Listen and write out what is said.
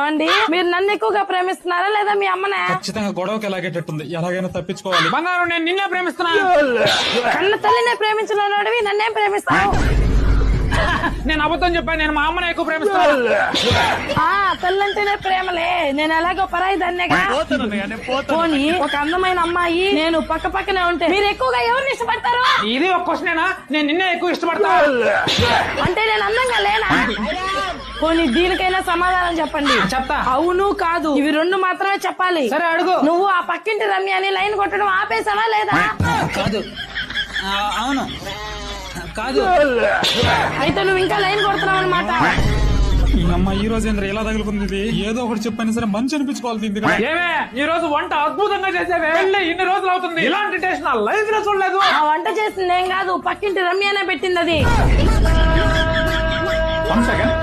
ఏమండి మీరు నన్ను ఎక్కువగా ప్రేమిస్తున్నారా లేదా మీ అమ్మనే? ఖచ్చితంగా గొడవకి ఎలాగేటట్టుంది, ఎలాగైనా తప్పించుకోవాలి. బంగారం నేను నిన్నే ప్రేమిస్తున్నా. కన్న తల్లినే ప్రేమించిన నన్నేం ప్రేమిస్తావు? నేను అబద్ధం చెప్పాను, నేను మా అమ్మనే ఎక్కువ ప్రేమిస్తాను. తల్లంటేనే ప్రేమలే, నేను ఎలాగో పరాయి దాన్నేగా. పోనీ ఒక అందమైన అమ్మాయి నేను పక్క పక్కనే ఉంటే మీరు ఎక్కువగా ఎవరిని ఇష్టపడతారు? ఇది ఒక క్వశ్చనేనా? నేను నిన్నే ఎక్కువ ఇష్టపడతా. అంటే నేను అందంగా లేనా? పోనీ దీనికైనా సమాధానం చెప్పండి. చెప్తా. అవును కాదు ఇవి రెండు మాత్రమే చెప్పాలి. సరే అడుగు. నువ్వు ఆ పక్కింటి రమ్య అని లైన్ కొట్టడం ఆపేసావా లేదా? కాదు. అవును కాదు. అయితే నువ్వు ఇంకా లైన్ కొడుతున్నావు అనమాట. ఈ అమ్మ ఈ రోజు ఏంద్ర ఇలా తగులుకుంది? ఇది ఏదో ఒకటి చెప్పైనా సరే మంచి అనిపించుకోవాలి దీనికి. ఏమే ఈ రోజు వంట అద్భుతంగా చేసేవే. వెళ్ళి ఇన్ని రోజులు అవుతుంది, ఇలాంటి టేస్ట్ నా లైఫ్ లో చూడలేదు. ఆ వంట చేసింది ఏం కాదు, పక్కింటి రమ్యనే పెట్టింది అది. One second.